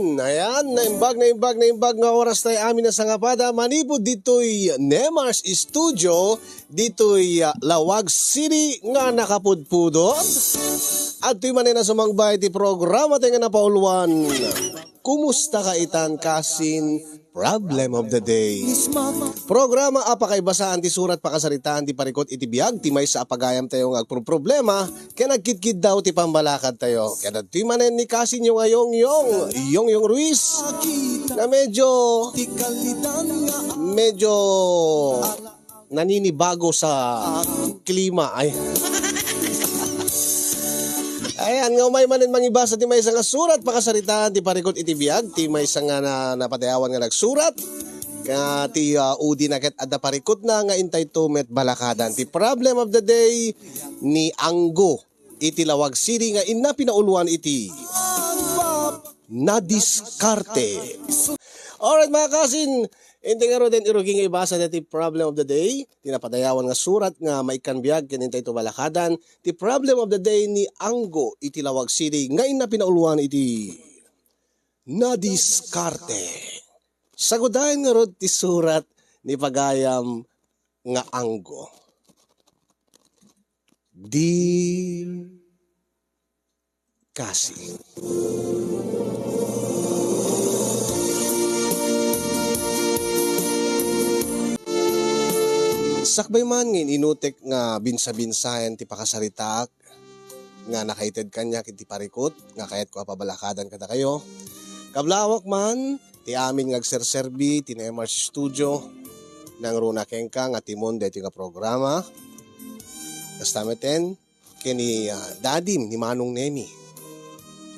man. Ayan, naimbag nga oras tayo amin na sangapada. Manipod dito'y Nemars Studio, dito'y Lawag City nga nakapudpudot. At tuy manay na sumangbay ti programa tayo nga napauluan. Kumusta ka itan kasin problem of the day. Programa apakay basaan ti surat pakasaritaan ti parikot iti biag ti may sa apagayam tayo nga problema kaya nagkitkid daw ti pambalakad tayo. Kaya tuy manen ni kasin yung yung Ruiz na medyo naninibago sa klima ay. Ayan, nga umay manin mangibasa ti may isang surat pakasaritaan ti parikot iti biag ti may isang na napadayawan nga nagsurat nga ti udi naket adda parikot na nga intay to met balakadan ti problem of the day ni Anggo iti Lawag City nga inna pinauluan iti nadiskarte. Alright mga kasin, hindi nga rin iruging ibasa na ti problem of the day. Tinapadayawan nga surat nga maikan biyag kinintay to balakadan. Ti problem of the day ni Anggo iti Lawag City ngayon na pinauluan iti nadiskarte. Sagudayan nga rin ti surat ni pagayam nga Anggo. Dear Cassie, sakbay man ngin inutek nga binsa-binsayan ti pakasaritak nga nakaited kanya kiti parikot nga kayat ko pabalakadan kada kayo. Kablawak man ti amin ngagserserbi ti Nemars Studio nang runa kengka nga timon deti nga programa. Kastameten kini dadim ni Manong Nemi.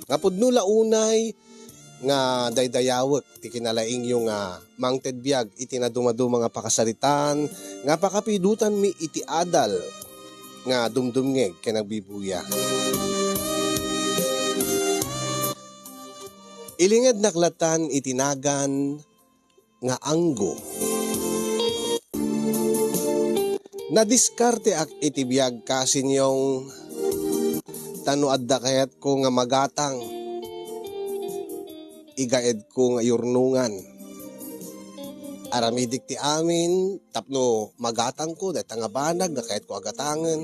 Nga pudno launay nga daydayawek ti kinalaing yung mangted biag iti na dumaduma nga pakasaritan nga pakapidutan mi iti adal nga dumdumngeg ken nagbibuya. Ilinged naklatan itinagan nga Anggo. Nadiskarte ak iti biag kasin yung tanu adda kayat ko nga magatang igaed ko nga yurnungan. Aramidik ti amin, tapno magatang ko, dahil tangabanag, nga kahit ko agatangan.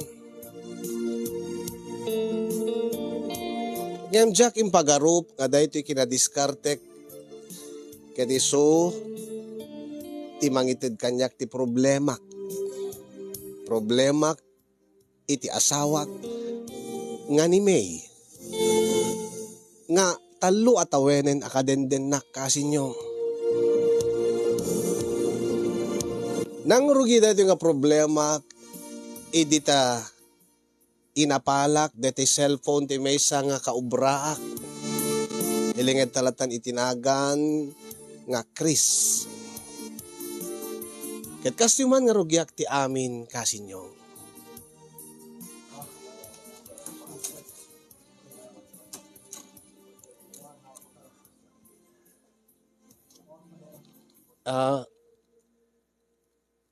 Ngayon Jack impagarup, nga dahil ito'y kinadiskartek, kaya so, ti mangitid kanyak ti problemak. Problemak, iti asawak, nga ni May. Nga, talo at awenen akadenden nak kasinyo. Nang rugi dito nga problema, idita inapalak, dito cellphone ti may nga kaubraak. Ilinged talatan itinagan nga Chris. Ket kastyuman nga rugiak ti amin kasinyo.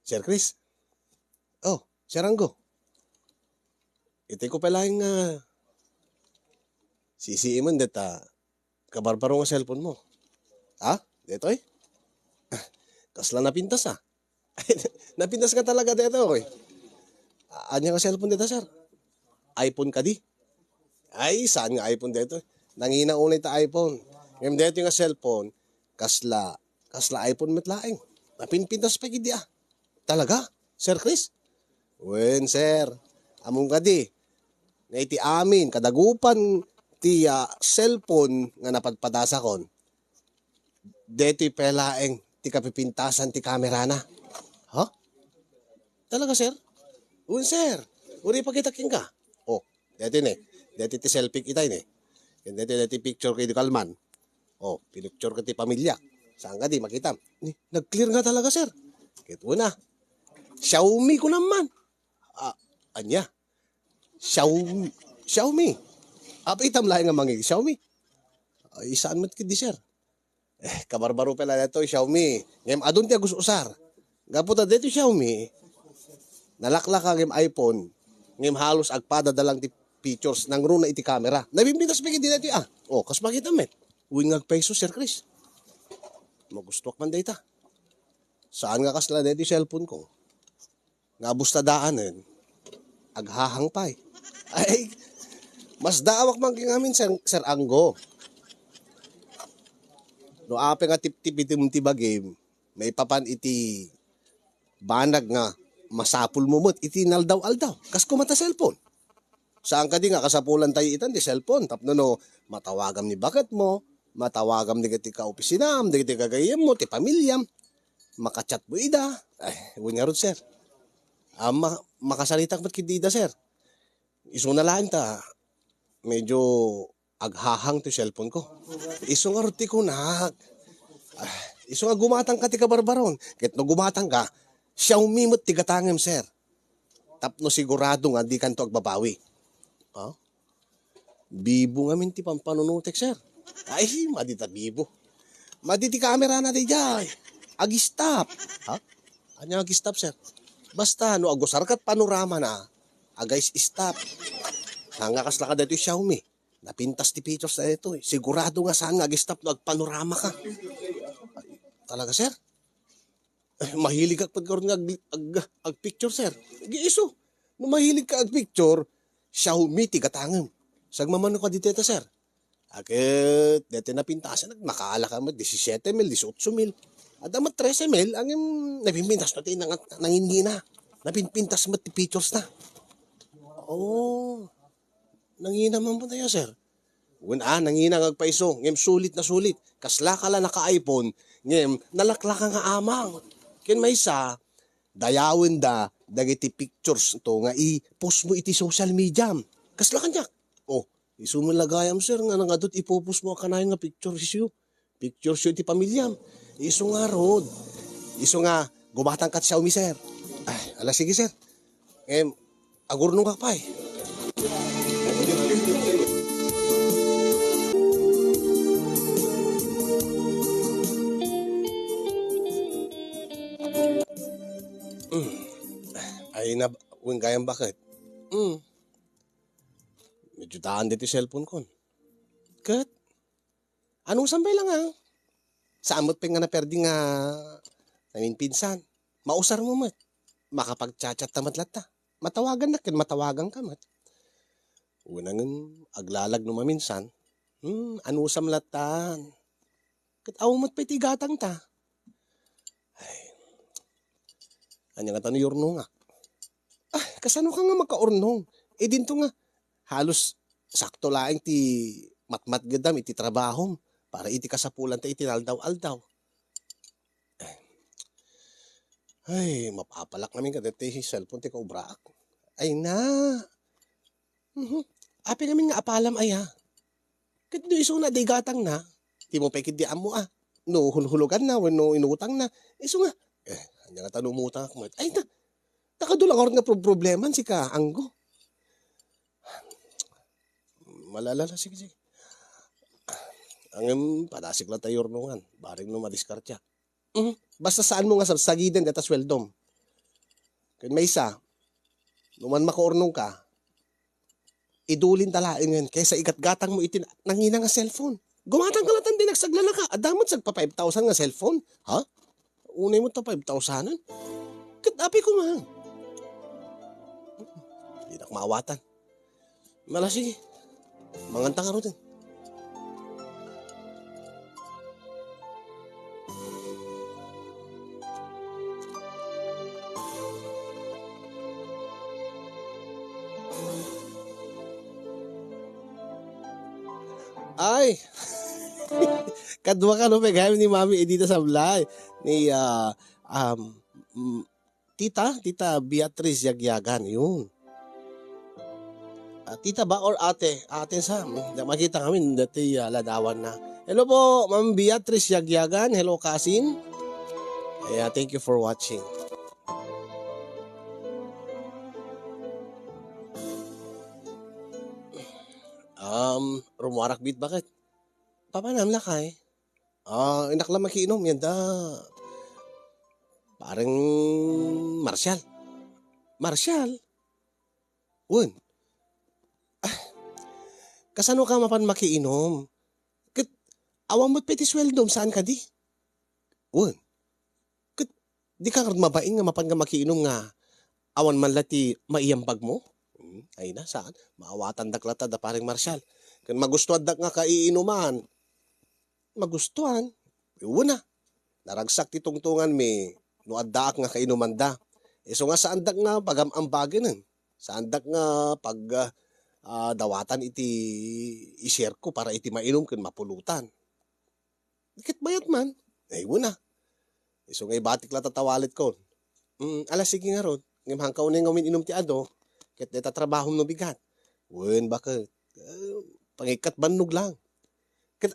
Sir Chris? Oh, Sir Anggo. Iti ko pala yung sisiiman deta kabarbaro nga cellphone mo. Ha? Dito eh? Kasla napintas napintas ka talaga dito eh. Anya nga cellphone dito, sir? iPhone ka di? Ay, saan nga iPhone dito? Nangina unay ta iPhone. Ngayon dito nga cellphone, kasla iPhone metlaing. Napinpintas pa gidi Talaga? Sir Chris? Wen, sir. Among ka di. Na iti amin, kadagupan ti cellphone nga napadpadasa kon. Deti pelaeng ti kapipintasan ti kamera na. Ha? Talaga, sir? Wen, sir. Uri pagkitaking ka. Oh, deti ne. Deti ti selfie kita ne. Deti picture kay di kalman. Oh, picture ka ti pamilya. Saan ka di makita? Nag-clear nga talaga, sir. Kito na. Xiaomi ko naman. Anya? Xiaomi. Itam lahi nga mangi. Xiaomi. Isaan mo kidi, sir? Kabarbaro pala na ito, Xiaomi. Ngayon, adun tiya gusto usar. Gaputa dito, Xiaomi. Nalaklak ang iPhone. Ngayon, halos agpada dalang ti pictures nang runa iti camera. Nabimbitas pa kidi dito, Oh, kas makita met. Uwing peso, Sir Chris. Magustuak man data. Saan nga kasla dito yung cellphone ko? Nga busta daanan, aghahang pa eh. Ay, mas daawak man amin, Sir Anggo. No ape nga tip-tip itim tiba game, may papan iti banag nga masapul mo mo't iti naldaw-aldaw. Kas kumata cellphone. Saan ka di nga kasapulan tayo itan di cellphone. Tapno no, matawagam ni bakat mo, matawagam di ka opisinam, di ka kagayam mo, ti pamilyam. Makachat mo ida. Ay, huwag nga ron, sir. Makasalitang ba't kidida, sir? Iso na lang ta, medyo aghahang to cellphone ko. Iso nga ron ti kunak. Iso nga gumatang ka ti kabarbaron. Kahit no gumatang ka, Xiaomi mo't tigatangem, sir. Tapno sigurado nga di kanto agbabawi. Huh? Bibo nga minti pampanunutek, sir. Ay, madita bibo. Maditi camera na di jay. Ag-stop. Ha? Ano ag-stop, sir? Basta, no, agusarkat panorama na, agay stop. Hangakas na ka dito yung Xiaomi. Napintas ti pictures na ito. Sigurado nga saan nga ag-stop no, agpanorama ka. Ay, talaga, sir? Ay, mahilig ka pagkaroon nga ag-picture, sir. Giiso. No mahilig ka ag-picture, Xiaomi ti katangem. Sagmamano ka dito, sir. Akit, dito napintasan, makaala ka mo, 17 mil, 18 mil. At amat 13 mil, ang napinpintas na tayo nangingina. Napinpintas mo ti pictures na. Oh, nangina man po tayo, sir. Nangina ngagpaiso, ngem sulit na sulit. Kasla ka lang naka-iPhone, ngem nalakla ka nga amang. Ken may isa, dayawin da, dagiti pictures to nga i-post mo iti social media. Kasla ka niya. Oh, iso mo lagayam, sir, nga nangadot ipopost mo kanayon nga pictures siyo. Pictures siyo iti pamilyam. Iso nga rod. Iso nga, gumatang kat Xiaomi, sir. Ay, ala sige, sir. Agurnong ka pa eh. Ay na, kung kayang bakit? Medyo daan dito yung cellphone ko. Kat? Anong sambay lang ah? Saamot pa nga na perdi nga namin pinsan. Mausar mo mat. Makapag-chat-chat tamat lata. Matawagan na matawagan ka mat. Unang aglalag no maminsan. Anusam latan. Kat awmat pa itigatang ta. Ay. Anya nga tanong yorno nga. Kasano ka nga magkaurnong? Dinto nga. Halos sakto laing ti matmat gadam iti trabahom. Para iti kasapulan ta iti aldaw-aldaw. Ay, mapapalak namin ka dati cellphone ti kaubraak. Ay na. Api namin nga apalam ay ha. Kaya iso na digatang na. Di mo pekidiam mo ah. No, hulhulugan na. No, inutang na. Iso nga. Hanya nga tanumutang ako. Ay na. Nakadulang oras nga probleman si ka, Anggo. Malalala, sige. Ang padasik lang tayo ornungan. Baring no madiskartya. Basta saan mo nga sa sagiden data sweldom. Kaya may isa, numan makaornong ka, idulin talain ngayon. Kaysa igatgatang mo itin, nangina nga cellphone. Gumatang ka lang din nagsaglala ka. Adamot sagpa 5,000 nga cellphone. Ha? Unay mo ta 5,000? Katapi ko nga. Hindi na kumawatan. Mala sige. Manganta ka rin. Ay, kadwa ka no, pegayam ni Mami Edita Sablay. Ni, Tita Beatrice Yagyagan, yun. Tita ba or ate? Ate sa, makita kami, dati ladawan na. Hello po, Ma'am Beatrice Yagyagan. Hello, Kasin. Thank you for watching. Rumuarak bit bakit? Papanam lakay. Inakla makiinom yan da. Parang Marshall. Un. Kasano ka mapan makiinom? Awan mo't peti sweldom, saan ka di? Wan, di ka karon mabain nga mapan nga makiinom nga awan man lati maiyambag mo? Ay na, saan? Maawatan daklata da paring Marshal. Kan magustuhan dak nga kaiinuman, magustuhan. Una, naragsak ti tungtungan mi, no addaak nga kainuman da. So nga saan dak nga pagamambagin saan dak nga pag dawatan iti i-share ko para iti mainom kan mapulutan. Dikit bayat man. Ay una. So nga batik la tatawalit ko. Alas sige nga ron. Ngam hangkaw na nga inom ti ado. Ket deta trabaho no bigat. Wen bakit? Pangikat bannog lang. Ket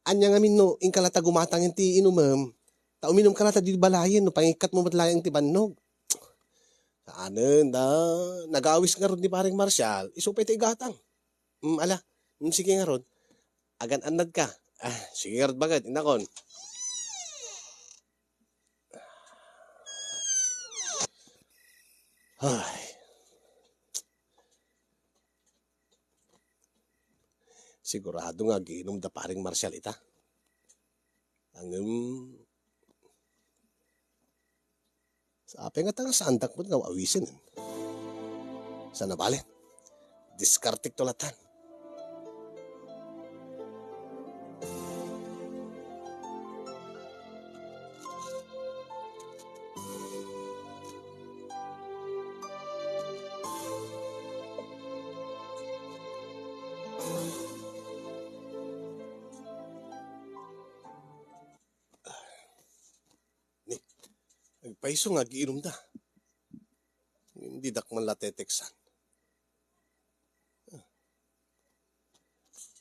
anya nga min no inkalata gumatang ti inumem. Ta uminom ka lata di balayen no pangikat mo matlayang ti bannog. Saanen da nagawis nga ron ni paring Marshal. Isupay ti gatang. Ala. Sige nga ron. Agan anad ka. Sige nga ron bagad. Inakon. Ay. Sigurado nga giinom da paring Marshal ita. Sabi nga tanga sandak mo nga awisin. Sana balen. Diskartik tolatan. Paiso nga giinom da. Hindi dakman la teteksan.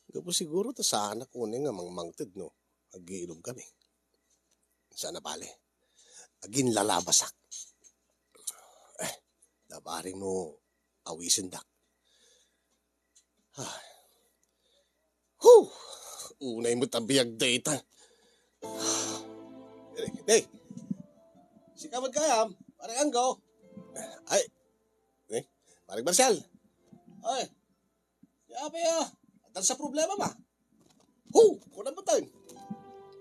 Gapo siguro ta sa anak ko nga mangmangted no. Agiinom kami. Sana bale. Agin lalabasak. Dabaring no awisin dak. Unay mo tabiyag data. Hey! Si kamad kayam, parang anggo. Ay, parang Marshal. Ay, yabe Atan sa problema ba? Kunan mo tayo.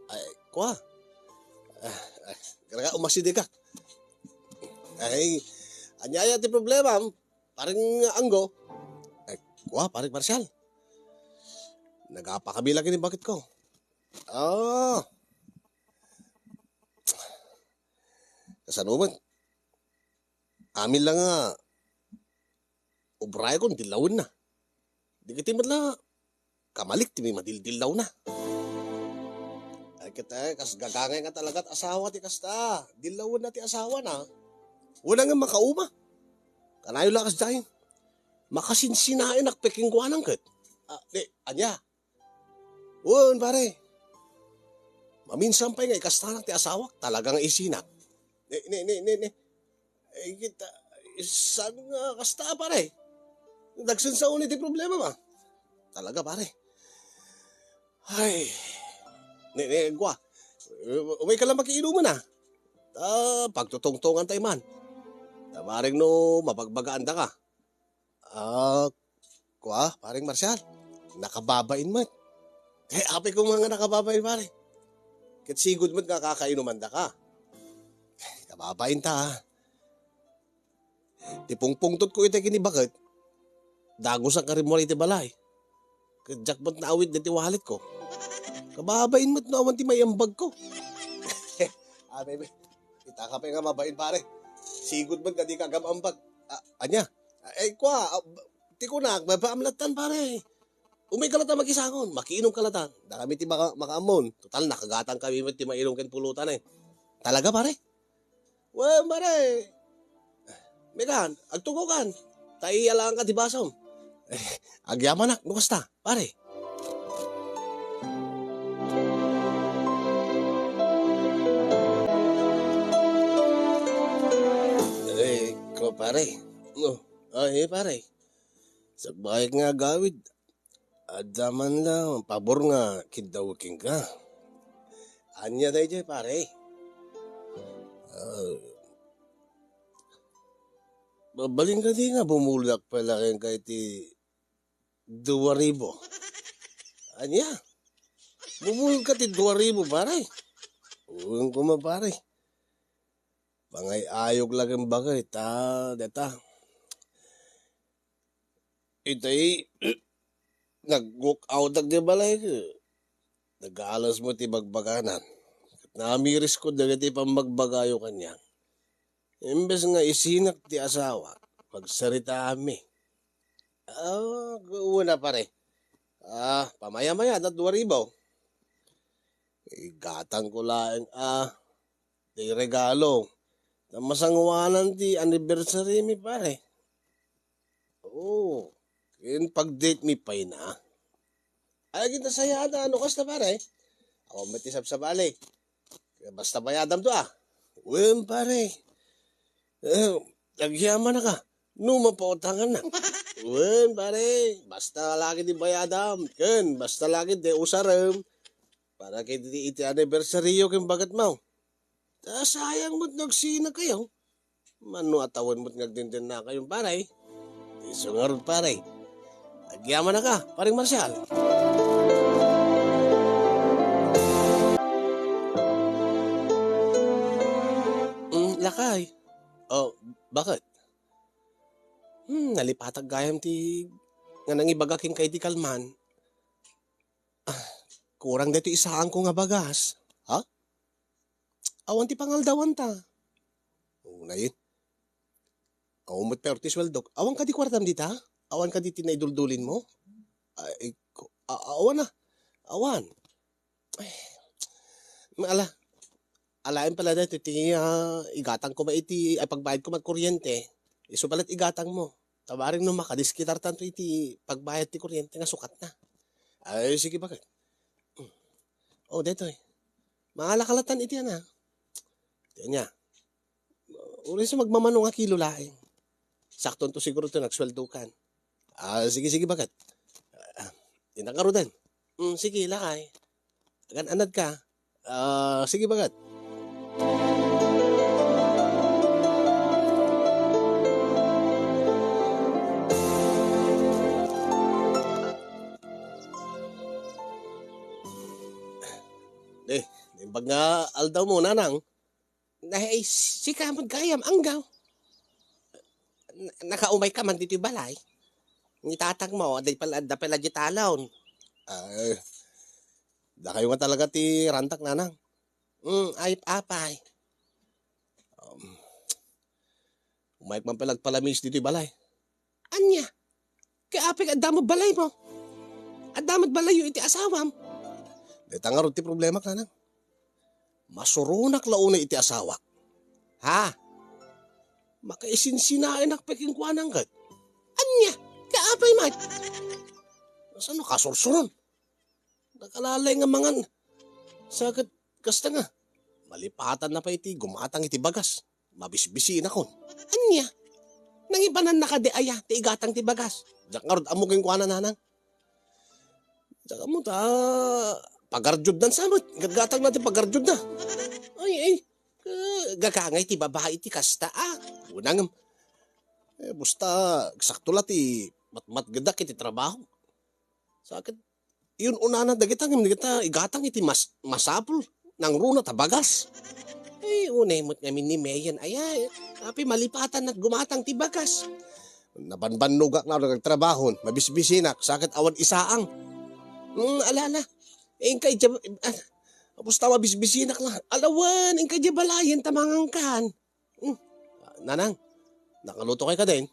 Ay, kuha. Kaya umaksidi ka. Ay, anyaya ti problema, parang anggo. Ay, kuha, parang Marshal. Nagapakabila kini bakit ko. Kasanuman, amin lang nga, ubray ko, dilawin na. Di kita madla, kamalik, ti may madildilaw na. Ay kita, kas gagangay nga talaga at asawa ti kasta. Dilawin na ti asawa na. Wala nga makauma. Kanayo lakas dahil. Makasinsinain nakpeking ko anang kat. Anya. Uwan pare. Maminsan pa nga ikastanak ti asawa, talagang isinak. Kita, saan nga kasta pare? Dagsan sa ulit yung problema ba? Talaga pare. Ay, gwa, umay ka lang makiinuman pagtutungtungan tayo man. Maring no, mapagbagaan da ka. Kwa, paring Marshal, nakababain mo. Api ko mga nakababain pare. Kat sigod mo't nga kakainuman da ka. Kababain ta Tipungpungtot ko ito kinibakit. Dagos ang karimwari iti balay. Kajakbot na awit na tiwalit ko. Kababain mo't na awan ti mayambag ko. Bebe, kita ka pa nga mabain pare. Sigod mo't ka di kagamambag. Anya? Kwa, ti ko na, mabaamlatan pare. Umay kalata mag-isangon, makiinom kalata. Da kami ti makaamon. Total, nakagatang kami mo't ti mainom ken pulutan Talaga pare? Well, pare. Megan, agtugukan. Taiya lang ka di basom. Agyaman nak, nukasta, pare. Ko pare. Pare. Sa bahay nga gawid. Adaman lang, pabor nga, kidawaking ka. Anya tayo pare. Babaling ka di nga bumulak pala kayong kahit 2,000. Anya? Bumulog ka ti 2,000 pare. Uwang ko man pare. Pangay ayog lang ang bagay. Deta. Itay, nag-walk out di balay ko. Nag-aalas mo ti bagbaganan. Namiris ko dagiti pang magbagayo kanya. Imbes nga isinak ti asawa, magsarita kami. Una pare. Pamaya-maya, 2,000. Igatang ko lang, di regalo. Na masangwanan ti anniversary mi pare. Oo. Yun pag-date mi pa na. Ay, kita sayada, ano kas na pare? Ako matisap sa bali. Basta bayadam to Uwem pare. Nagyaman na ka. Numapautangan na. Uwem pare. Basta lagi di bayadam. Ken, basta lagi di usarem. Para kay di iti anniversary yung bagat mo. Sayang mo't nagsina kayo. Mano atawan mo't nagdintin na kayong pare. Isungarod pare. Nagyaman na ka, paring Marcial. Lakay. Oh, bakit? Nalipatag gayam ti nga nang ibagaking kay di kalman. Kurang dito isaan ko nga bagas. Ha? Awan ti pangaldawan ta. Na yun. Awan mo't perti sweldo. Awan ka di kwartam dita? Awan ka di tinaiduldulin mo? Awan na. Awan. Ay, alain pala dito, igatang ko ba iti, ay pagbayad ko magkuryente, iso palat igatang mo. Tabaring no makadiskitar tanto iti pagbayad ti kuryente nga sukat na. Ay, sige bakit? Oh, dito Mga lakalatan iti yan Diyan niya. Uri sa magmamano nga kilo laing. Sakton to siguro to nagsweldukan. Sige bakit? Tinakaro din. Sige, lakay. Agan anad ka. Sige bakit? Pag nga aldaw mo nanang, nahay si kamod gayam anggaw. Nakaumay ka man dito balay. Nitatag mo, da pala jitalon. Da kayo nga talaga ti rantak nanang. Ay apay. Umayk man palagpalamis dito balay. Anya? Kaya apay adamod balay mo. Adamod balay yung iti asawam. Dita nga ron ti problema ka nanang. Masurunak launa iti asawa. Ha? Makaisinsinaan nakpeking kuanang kat. Anya? Kaapay mat? Saan nakasursuron? Nakalalay nga mangan. Sagat kasta nga. Malipatan na pa iti, gumatang iti bagas. Mabisbisiin ako. Anya? Nangibanan na ka di aya, ti igatang ti bagas. Diyak nga rod amuging kuanan nanang. Diyak mo pagarjud dan samot. Gatgatang natin pagarjud na. Ay. Gagangay ti babae ti kasta Unang. Busta, sakto la ti matmat gadak iti trabaho. Sakit. Yun una na dagitang igatang iti masapul. Nang runa tabagas. Unay mo't ngamin ni Mayan. Api malipatan at gumatang ti bagas. Nabanbanugak na nagtrabahon. Mabisbisinak. Sakit awan isaang. Alala. Ingkay dya, tapos mabisbisinak lang. Alawan, ingkay dya balayan tamangang kan. Nanang, nakaluto kay ka din?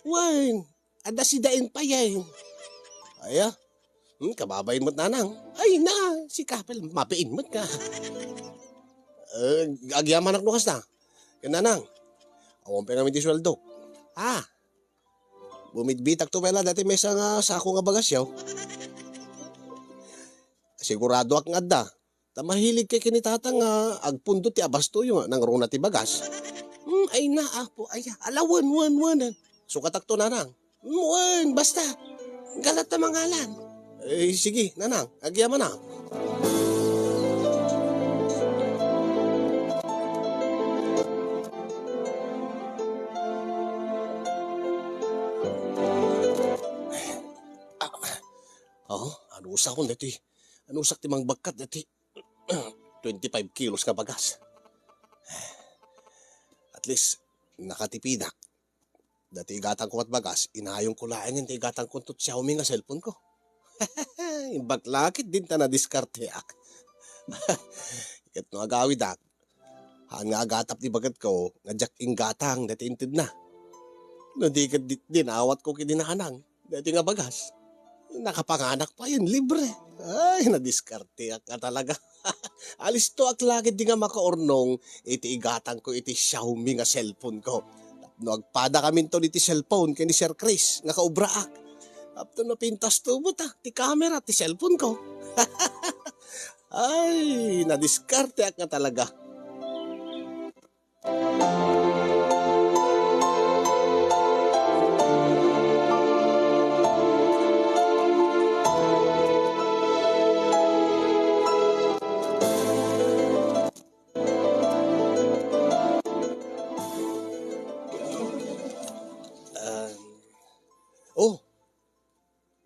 Wan, ada si dain pa yan. Aya, kababayin mo't nanang. Ay na, si Kapel, mapiin mo't ka. Agyaman ak nukas na. Yan nanang, awang pa namin di sweldo. Bumidbitak to pala, dati may isang sako nga bagasyaw. Sigurado ak nga da. Mahilig kay kinitatang agpundo ti abasto yung nang runa ti bagas. Ay na apo, alawan, wan. Sukatak to nanang. Wan, basta. Galat na mangalan. Sige, nanang, agyaman na. Ano usa ko nito Anusak ti mang bagkat dati 25 kilos ka bagas. At least, nakatipidak. Dati igatang ko at bagas, inayong ko laingin ti igatang ko tot Xiaomi nga cellphone ko. Baklakit din ta na diskarte ak. Ket no agawid ak. Haan nga agatap ti bagat ko, nga jak gatang dati intid na. No di ka dinawat ko kidinahanang, dati nga bagas. Nakapanganak pa yun, libre. Ay, nadiskarte ak nga talaga. Alis to ak lagi di nga makaornong, iti igatang ko iti Xiaomi nga cellphone ko. No agpada kami to iti cellphone kay ni Sir Chris, nga kaubra ak. Apto na pintas to mo ta, ti camera, ti cellphone ko. Ay, nadiskarte ak nga talaga. Oh,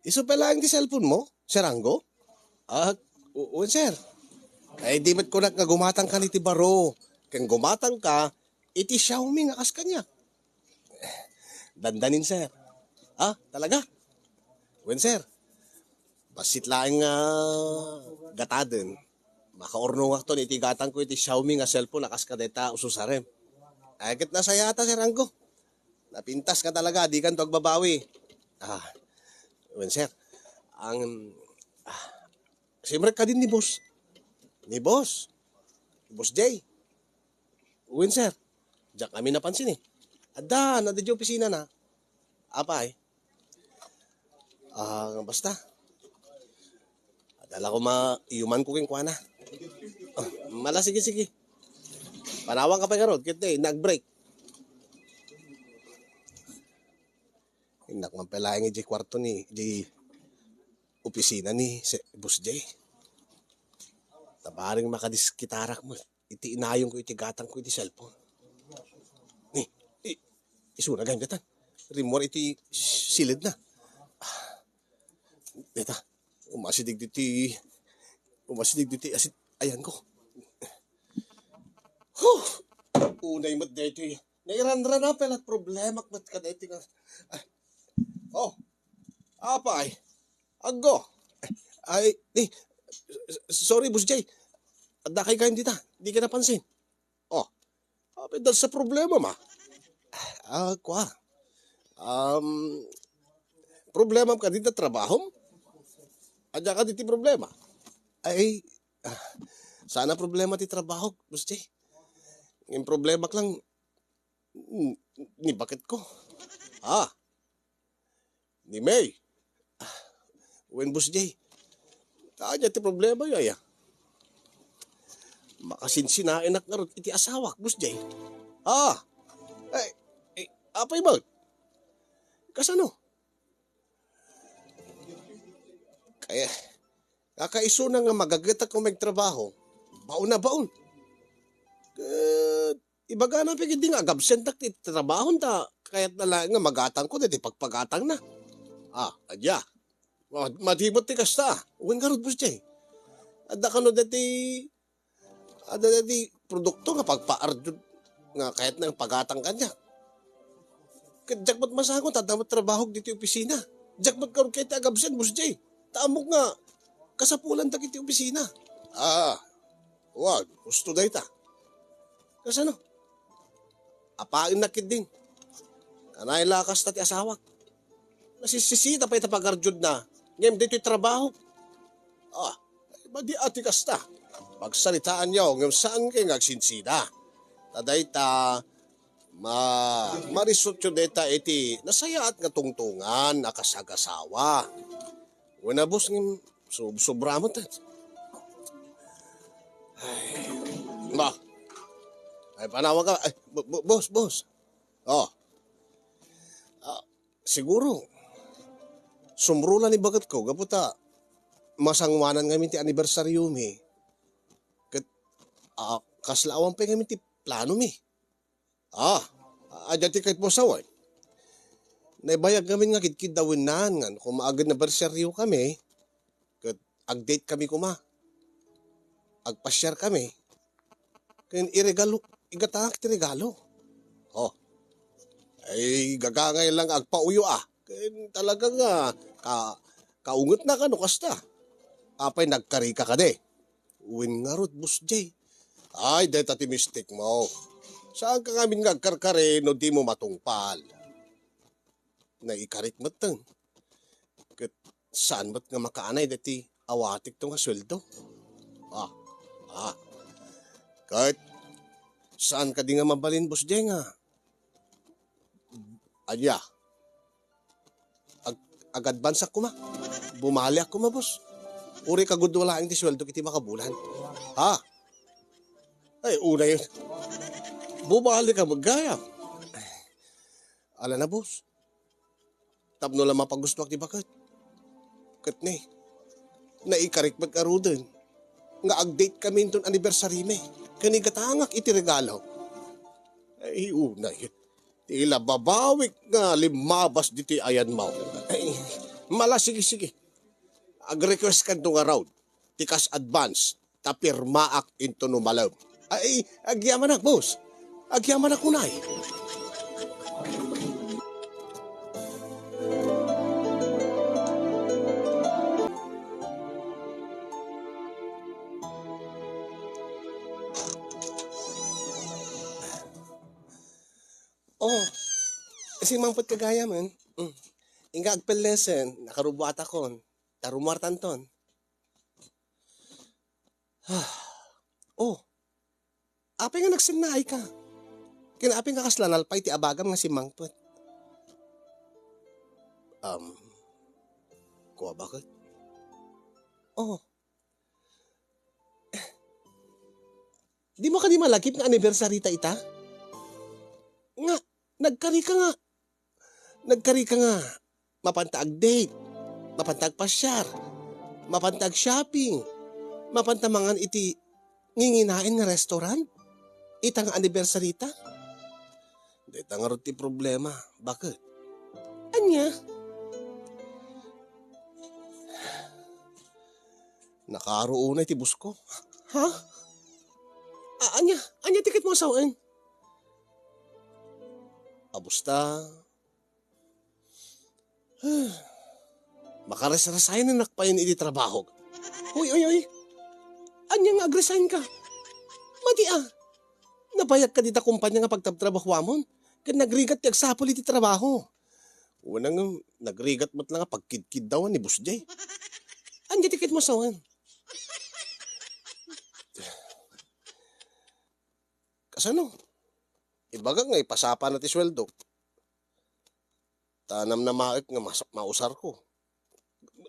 iso pala ang di cellphone mo, Sir Anggo? Sir. Ay, di ba't ko nga gumatang ka ni ti baro. Kang gumatang ka, iti Xiaomi nga kas kanya. Dandanin, sir. Talaga? Sir. Basit lang gataden. Makaorno nga to, iti gatang ko iti Xiaomi nga cellphone, nakas ka deta ususarem. Ay, kit nasayata, Sir Anggo. Napintas ka talaga, di kan to agbabawi. Sir. Simrek ka din ni boss. Ni boss Jay. Sir. Diyan kami napansin eh. Ada di opisina na. Apa eh. Basta. Adala ko iuman ko king kuana. Mala, sige. Panawang ka pa karod, kit eh, nag-break. Inak man pala yung kwarto ni opisina ni Boss Jay. Tabaring makadiskitarak mo. Iti inayong ko, iti gatang ko, iti cellphone. Isuna gayong gatan. Rimor iti silid na. Deta, umasidig diti asit ayan ko. Unay mat dito eh. Nairanra na pelat problema mat ka dito nga. Apa ay? Aggo. Sorry, Boss Jay. Adakay kayo dita. Di ka napansin. Dahil sa problema ma. Problema ka dito trabaho? Adya ka dito problema? Sana problema ti trabaho, Boss Jay. Yung problema lang, ni bakit ko? Ni May. Boss Jay. Kanya ti problema yaya. Makasinsinaan ak nga iti asawak, Boss Jay. Apay ba? Kasano? Kaya, kakaiso na nga magagata kung magtrabaho, baon na baon. Ibaga na pagid nga, agabsent na ti trabaho ta, kaya't nala nga magatang ko, diti pagpagatang na. Adya. Matibot ti kasta. Uwin ka rin, Boss Jay. Adda ka no dati produkto nga pagpaardod nga kahit nang pagatang kanya. Jakmat masagot, tadamot trabaho dito opisina. Jakmat karon kay agabsent, Boss Jay. Taamok nga, kasapulan ta kiti opisina. Wag, gusto dahi ta. Kasano? Apain nakid din. Kanay lakas ta ti asawak. Nasisisita pa ita pag-arjud na. Ngayon dito yung trabaho. Di ati kasta. Pagsalitaan niyo, ngayon saan kayo nagsinsida? Taday ta, marisot yun deta iti nasayaat nga tungtungan, nakasagasawa. Wala boss, sobra mo ta. Panawag ka. Boss. Siguro, sumrulan ni bagat ko, gaputa, masangwanan ngayon ti anibersaryo mi. Kaslawang pa ngayon ti plano mi. Adyan ti kahit mo saway. Naibayag ngayon nga kitkid dawin naan nga, kung maagad na bersaryo kami, Ag-date kami kuma. Agpa-share kami. Kaya iregalo, igatang ti regalo. Oh, ay gagangay lang agpauyo Kaya talaga nga, kaungot na ka no kasta. Apay nagkarika ka de. Uwin nga rod, Boss Jay. Ay, deta ti mistake mo. Saan ka ngamin ngagkarkare no di mo matungpal? Naikarit matang. Kat saan ba't nga makaanay dati awatik to nga sweldo? Ah, kahit saan ka di nga mabalin, Boss Jay nga? Anya, ag-advance ako ma. Bumali ako ma, boss. Uri kagud wala ang ti sweldo kiti makabulan. Ha? Ay, una yun. Bumali ka maggaya. Ala na, boss. Tapno lang mapagusto ti bakit. Kat ni, naikarik magkarudan. Nga ag-date kami itong anniversary me. Kanigatangak iti regalo. Ay, una yun. Tila babawik nga limabas diti ayan mo. Ay, mala, sige. Ag-request ka nga raw. Tikas advance. Tapirmaak into numalaw. Ay, agyaman ak, boss. Agyaman ak kunay. Oh, kasi mangpot kagaya man. Inga agpelesen, nakarubata kon. Tarumartan ton. Oh, apay nga nagsinay ka. Kinapay nga kaslanalpay ti abagam nga si mangpot. Kuha bakit? Oh. Di mo ka di malagip nga anniversary ta ita? Nga, nagkari ka nga. Mapantag date, mapantag pasyar, mapantag shopping, mapantamangan iti nginginain nga restaurant, itang anniversary ta. Dito nga rin ti problema. Bakit? Anya? Nakaroon na iti bus ko. Ha? Anya tiket mo saan? Abusta. Makaresign na nakpayin iti trabaho. Uy. Anya nga agresign ka? Madi nabayag ka dita kumpanya nga pagtabtrabaho amon. Kan nagrigat ti agsapol iti trabaho. Una nga, nagrigat mo't lang nga pagkidkid daw ni Boss Jay. Anya tiket mo sawan? Kasano? Ibaga nga ipasapa na ti sweldo. Tanam na maik nga mausar ko.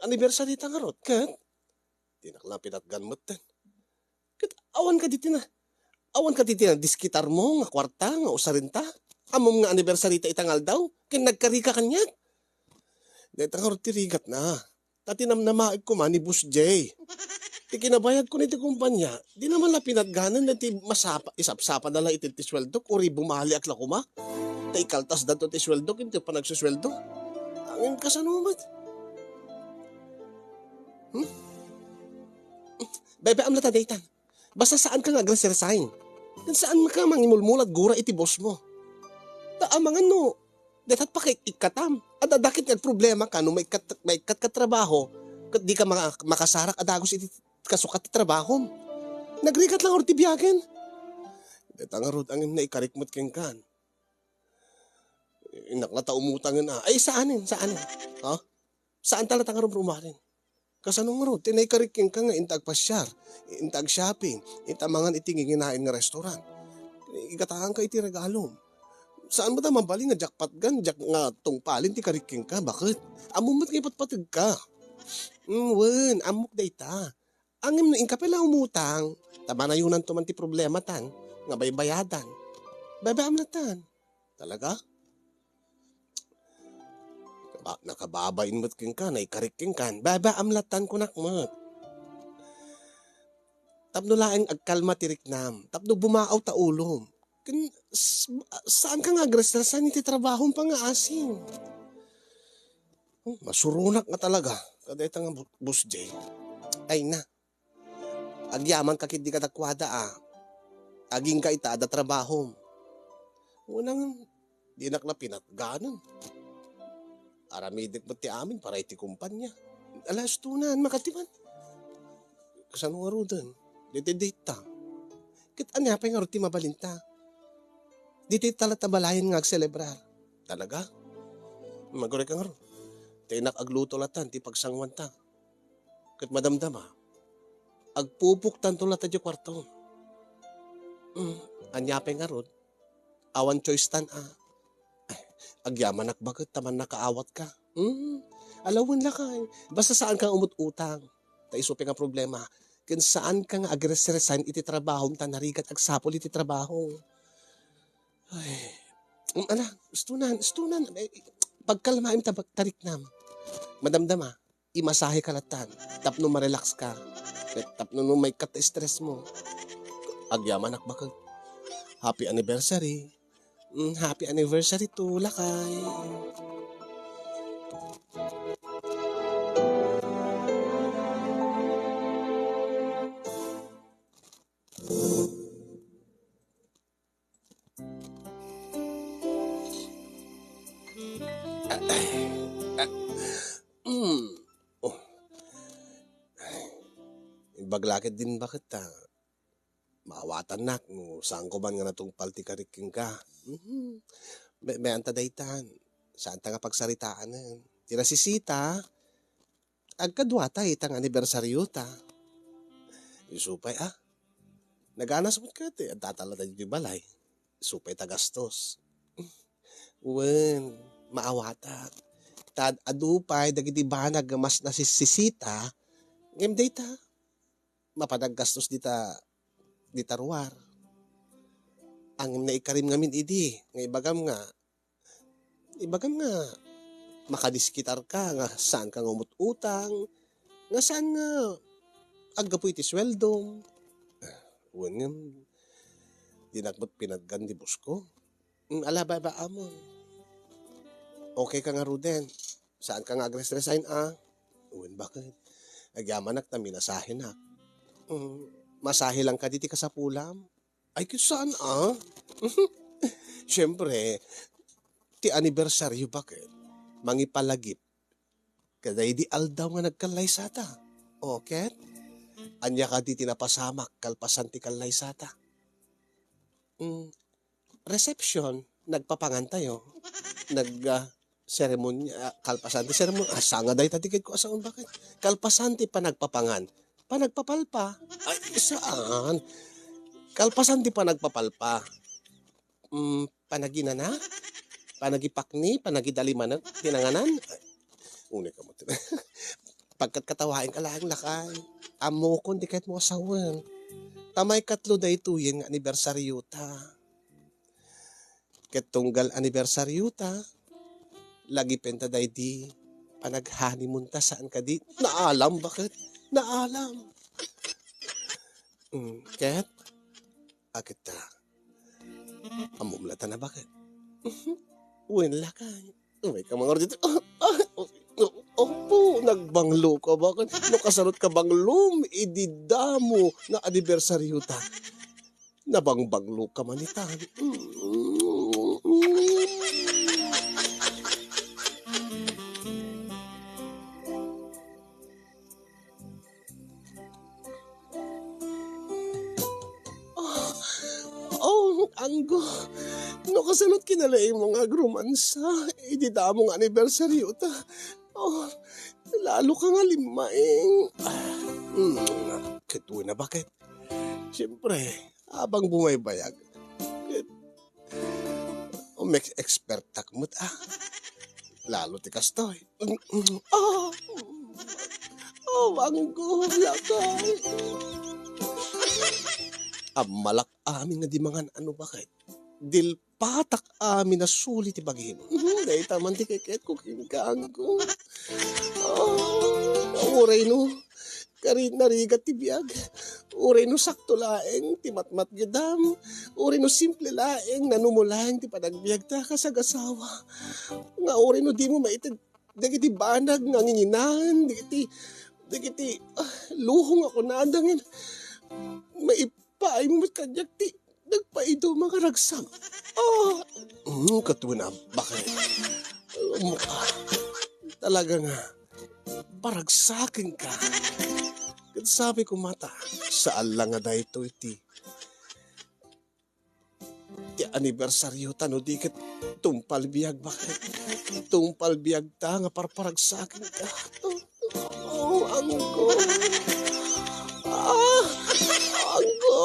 Anniversary ta nga rot, kat? Tinaklang pinatgan mo't tan. Kat awan ka diti na. Awan ka diti na diskitar mo nga kwarta nga usarin ta. Amom nga anniversary ta itangal daw. Kin nagkarika kanyag. Dito nga rot tirigat na. Tatinam na maik ko man ni Boss Jay. Ti kinabayad ko niti kumpanya. Di naman na pinatganan na ti masapa. Isapsapa na lang iti sweldo. Kuri bumali akla ko ma. Ta ikaltas dato ti sweldo. Kinti pa nagsusweldo. Angin kasanumat. Bebe am lata daytan. Basta saan ka nga agresersign. Kan saan ka mangimulmulat gura iti boss mo. Taamangan no. Datat pa kay ikatam. At adakit nga problema ka no may kat katrabaho. Kat di ka makasarak adagos iti kasukat ti trabaho. Nagrigat lang or ti biyagen. Deta nga rod angin na ikarikmot keng kan. Inaklata umutangan na. Ay saanin? Ha? Saan talata nga rin rumarin? Kasanong nga rod, tinaikariking ka nga intag pasyar, intag shopping, intamangan itinginginain nga restaurant. Igatahan ka iti regalo. Saan ba naman bali nga jackpot gan, nga tungpalin ti kariking ka? Bakit? Amumot nga ipatpatag ka. Amok da ita. Angim na inkapela umutang, tama na yunan to man ti problema tan, nga baybayadan. Babaam na tan. Talaga? Nakababain mo't king ka, naikarik king kan, babaam latan ko nakmat. Tapno laing agkalma tiriknam, tapno bumaaw ta ulom. Saan ka nga agresal, saan iti trabaho pa nga asin? Masurunak nga talaga, kada ita nga Boss Jay. Ay na. Agyaman ka kit di ka takwada Aging ka itada trabaho. Unang di naklapinat ganon. Aramidik mo ti amin para iti kumpanya. Alas tunan makatiman. Kasan nga ro dun. Diti dita. Kit anya pa nga ro ti mabalinta. Diti talatabalayan nga agselebrar. Talaga? Magore ka nga ro. Tinak agluto latan ti pagsangwan ta. Kit madamdama. Agpupuktan to lata di kwarto. Anya pa nga ro. Awan choice tan Agyaman bakit taman nakaawat ka. Alawin la ka. Basta saan ka umut-utang. Taisupi nga problema. Kung saan ka nga agres-resign iti trabaho, narigat agsapol iti trabaho. Ay. Stunan. Pagkalmaim tarik nam. Madamdama, imasahe ka latan. Tapno marelax ka. Tapno no may kat-stress mo. Agyaman bakit. Happy anniversary. Happy anniversary to lakay. Oh. Baglakit din bakit maawatan nak no saan ko man nga natong paltikariking ka. May anta daytan. Saan ta nga pagsaritaan tira si Sita. Agkadwata itang anibersaryo ta. Isupay naganas mo't ka ti. Tatala tayo di balay. Isupay ta gastos. Wen, maawata. Tad adupay dagiti banag mas nasisisita. Ngem dayta. Mapadaggastos dita ruwar. Ang naikarim ngamin idi. Nga ibagam nga makadiskitar ka nga saan ka ngumut-utang. Nga saan nga aggapu iti sweldom. Wen dinakbot pinaggan di busko. Alabay ba amon. Okay ka nga Ruden. Saan ka nga agres-resign Wen bakit? Agyaman na minasahin na. Masahe lang ka diti ka sa pulam. Ay saan Siyempre, ti anibersaryo bakit? Mangipalagip. Kaday di aldaw nga nagkalay sata. Okay? Anya ka diti napasamak kalpasan ti kalay sata. Reception, nagpapangan tayo. Seremonya, kalpasan ti seremonya. Sanga day tatikid ko asaon bakit? Kalpasan ti panagpapangan. Panagpapalpa. Ay, saan? Kalpasan di panagpapalpa. Panagina na? Panagipakni? Panagidalimanan? Tinanganan? Unik ka mo. Pagkat katawain ka lang lakay. Amo kon di kahit mo asawan. Tamay katlo da ituyin nga anibersaryo ta. Ketunggal anibersaryo ta. Lagi penta da di panag-honeymoon ta saan ka di. Naalam bakit? Naalam. Ket? Akit ta. Amumlata na bakit? Uwin lakay. Uwin ka mga dito. Opo, nagbanglo ka bakit? Nakasarot ka banglom, ididamo na anibersaryo ta. Nabangbanglo ka manitan. Anggo, no kasalot kinalaing mga agrumansa, ididamong anibersaryo ta. Lalo ka nga limaing. Kituwi na bakit? Siyempre, habang bumaybayag, expert takmut lalo ti kastoy. Anggo, lakay. Malak amin nga di mangan bakit? Dil patak amin na sulit ibagin. Dahil taman ti keket ko kinkaan ko. Uray no. Karin narigat ti biyag. Uray no sakto laeng ti matmat gedam. Uray no simple laeng nanumulaeng ti panagbiag ta kasagasawa. Nga uray no di mo maitid. Dagiti banag nga nginginahan. Dagiti, luhong ako na adangin. Maipaay mo kanyak ti. Nagpaido mga ragsang. Katuwa na, bakit? Talaga nga, paragsakin ka. Kat sabi ko mata, saan lang nga dahito iti. Ti anibersaryo tano di kat tumpal biyag bakit? Tumpal biyag ta nga parparagsakin ka. Anggo. Anggo.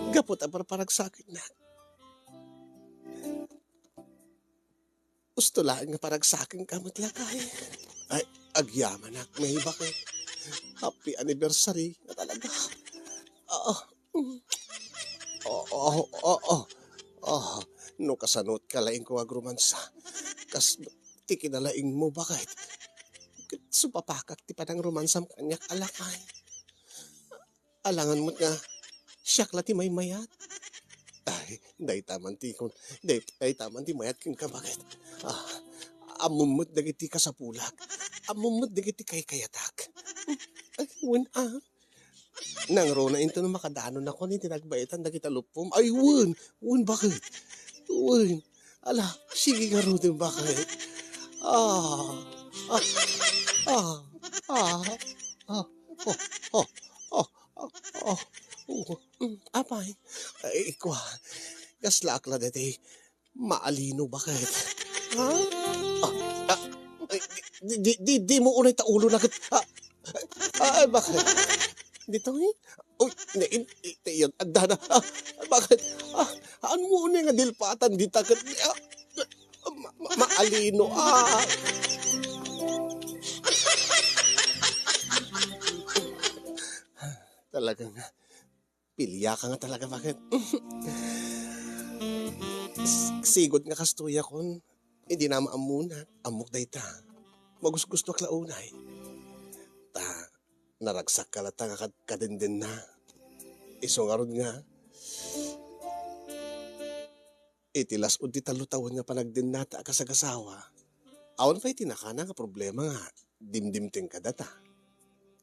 Gapot ang paragsakin na. Gusto lang nga paragsakin ka matlakay. Ay, agyaman na. May bakit? Happy anniversary na talaga. No kasanot ka laing ko agrumansa. Kas ti kinalaing mo bakit? Supapakak ti padang romansam kanyak alakay. Alangan mo't nga, siyak la ti may mayat. Ay, day taman ti kon. Day taman ti mayat kin ka bakit? Amumot dagiti ka sa pulak. Amumot dagiti kay kayatak. Ay, nang rona into na makadanon ako ni tinagbaitan dagita lupom. Ay, bakit? Ala, sige nga rin bakit? Apay, ikaw, gaslak la dati, maalino bakit? Di mo unay taulo na ay, bakit? Dito uy, yun, agdana, bakit? Ano mo unay nga dilpatan, di takot, maalino, Talagang, pilya ka nga talaga, bakit? Sigod nga kastuya kon, hindi na maamunat, amok day ta. Magus-gusto ak launay. Naragsak ka lata nga kadindin na. Iso nga ron nga. Itilas di talutawon nga panagdinata ka sa gasawa. Awan pa itinakana nga problema nga. Dimdimting ka data.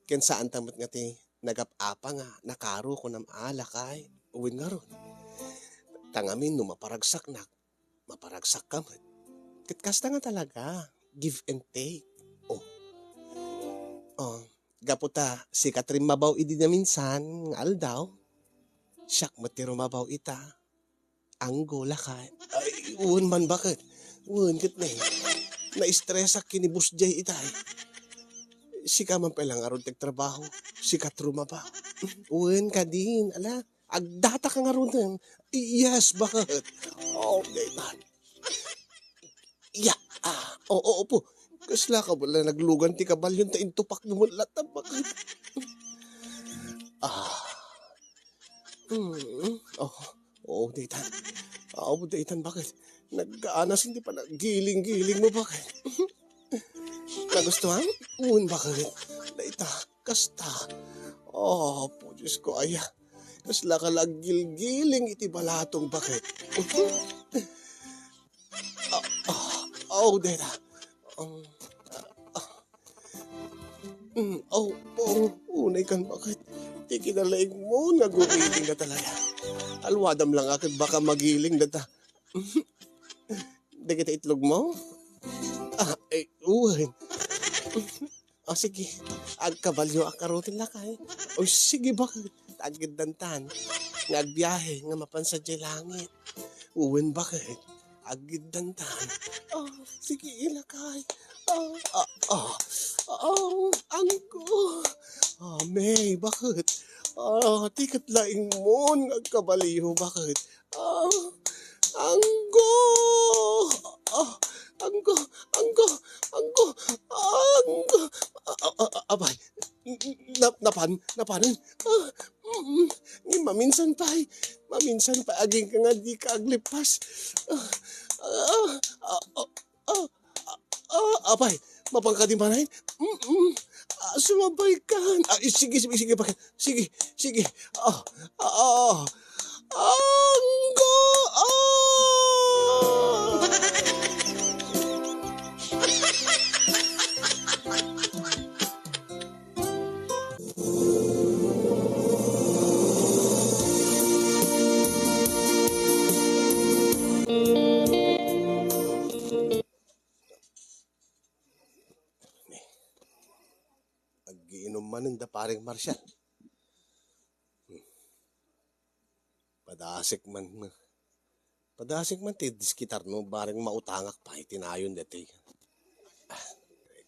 Ken saan tamot nga ti nagap-apa nga nakaro ko nam alakay. Uwin nga ron. Tangamin no maparagsak na. Maparagsak ka man. Kitkasta nga talaga. Give and take. Gaputa, si Katrin mabaw idi na minsan, aldaw. Siyak matiro mabaw ita. Anggo lakay. Ay, man bakit? Kit na eh. Na-stress ak kinibus jay itay. Si ka man palang aron tagtrabaho. Si Katro mabaw. Ka din, ala. Agdata ka nga ron. Yes, bakit? Okay, man. Oo po. Kasla ka wala naglugan ti kabalyon ta intupak mo lata bakit? Daytan bakit? Nag-aanas hindi pa nagiling-giling mo bakit? Nagustuhan? Bakit? Dayta, kasta. Po Diyos ko aya. Kasla ka lagil-giling iti balatong bakit? Dayta. Unay kan bakit? Di kinalaig mo, nagugiling na talaga. Alwadam lang akit baka magiling na ta. Di kita itlog mo? Sige. Agkabalyo akarutin na kay. Sige bakit? Agad dantan. Ngagbiyahe nga mapansadya langit. Bakit? Agad dantan. Sige ilakay. Angko. May, bakit? Tikat laing mo, nagkabaliho, bakit? Angko. Angko. Abay, napanan? Ni maminsan pa, aging ka nga di ka aglipas. Abay, mapangkadimanay? Sumabay ka. Sige, bakit? Sige. Anggo! Nagiinom man da paring Marshal. Padasik man. Padasik man ti diskitar no baring mautangak pa itinayon deti.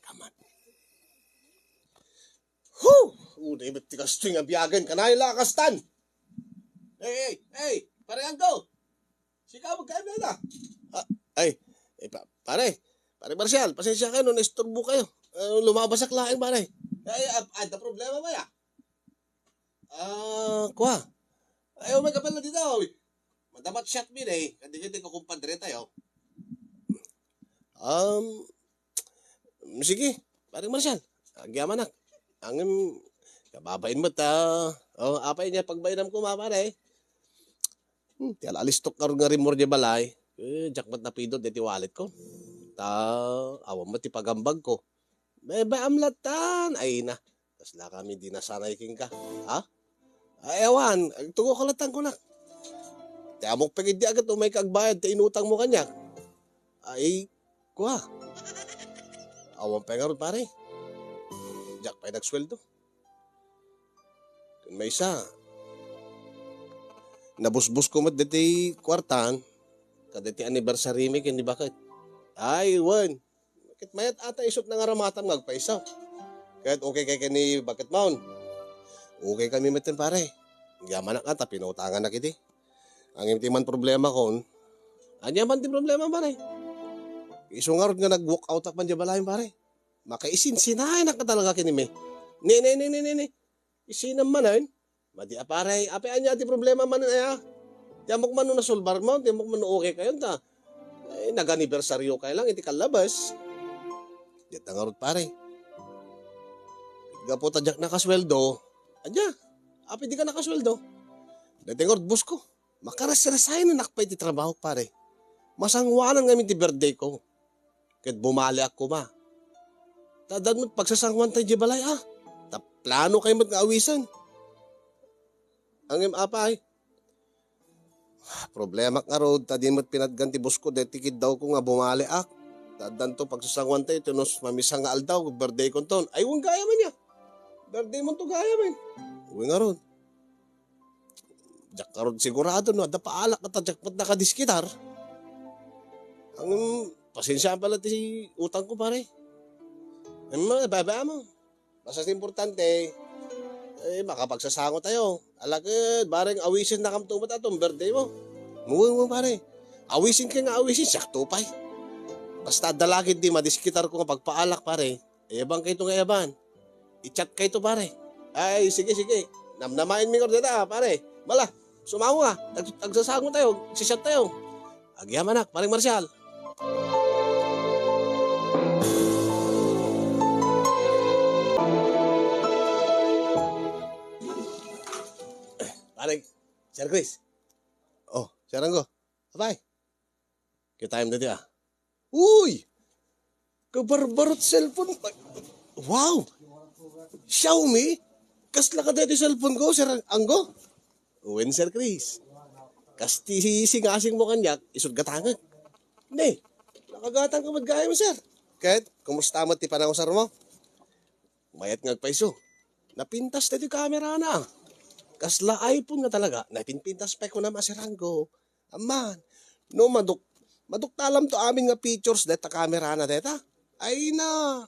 Kaman. Hu! Uday ba't tikas nga biyagan ka na ilakastan? Hey! Pare Angko! Sika magkain na. Pare Marshal, pasensya kayo, na-isturbo kayo. Lumabas sa klaing, pare. Ada problema ba ya? Kuha. Ayaw may kapal na dito. Madamat shot min eh. Hindi ko kumpadre tayo. Sige. Pare Marshal. Agyaman na. Ang kababain mo ta. Apay niya pagbainam ko pare. Tiyala alistok karon nga rimor niya balay. Jakmat na pidot deti wallet ko. Awam mo ti pagambag ko. Beba amlatan. Ay na. Kasla kami di nasanay king ka. Ha? Ay awan. Tungo kalatan ko na. Ti amok pagid di agad umay kagbayad. Ti inutang mo kanya. Ay kuha. Awam pengarod pare. Jak pa'y nagsweldo. Kung may isa. Nabusbus ko mat dati kwartan. Kadati anniversary mi kin di bakit. Ay, wan. Bakit mayat ata isot na nga ramatan magpaisaw. Kahit okay kay ni bakit maun. Okay kami metin pare. Yaman na ka, pinutangan na kiti. Ang imti man problema kon. Anya man ti problema pare. Isungarod nga nag-walk out man di balahin pare. Makaisin-sinahay na ka talaga kini me. Ni. Isinam manan. Madi apare. Ape anya ti problema man aya. Tiamok man na solbar mo. Tiamok man okay kayo ta. Nag-anibersaryo kayo lang, iti kalabas. Diyan tangarot pare. Gapo tadyak nakasweldo. Adya, api di ka nakasweldo. Natingord bus ko. Makarasirasay na nakapay ti trabaho pare. Masangwanan ngamin ti birthday ko. Kahit bumali ako ma. Tadad mo't pagsasangwan tayo di balay plano kayo mo't nga awisan. Ang apay. Problema nga road, tadi mo't pinadganti bus ko, detikid daw ko nga bumali ak. Tadan to, pagsasangwan tayo, tinos mamisang nga aldaw, birthday ko ton. Ay, huwag gaya man niya. Birthday mo to gaya man. Huwag nga road. Jak ka road sigurado, no, ada paalak at jakpat na kadiskitar. Ang pasensya pala ti utang ko pare. Baba mo. Basta importante, makapagsasango tayo. Alakad, bareng awisin na kamtumat atong birthday mo. Muwi mo pare. Awisin ka nga awisin, sakto pa'y. Basta dalagid di madiskitar ko nga pagpaalak pare. Ebang kayo nga eban. I-chat kayo to pare. Ay, sige. Namnamain mi kordeta pare. Mala, sumawo nga. Tagsasango tayo, sisat tayo. Agyaman pareng Marshal. Pareng, Sir Chris. Sir Angko. Abay. Kita time dati Uy! Kabarbarot cellphone. Wow! Xiaomi? Kasla ka dati cellphone ko, Sir Angko? Uwin, Sir Chris. Kasti singasing mo kanyak, isod gatangan. Hindi. Nakagatang ka maggaya mo, Sir. Kahit, kumusta mo ti panahon, Sir mo? Mayat ngagpaiso. Napintas dati camera na. Kasla iPhone nga talaga. Napinpintas pa ko na Sir Angko. Aman. No, maduktalam to amin nga features deta camera na deta. Ay na.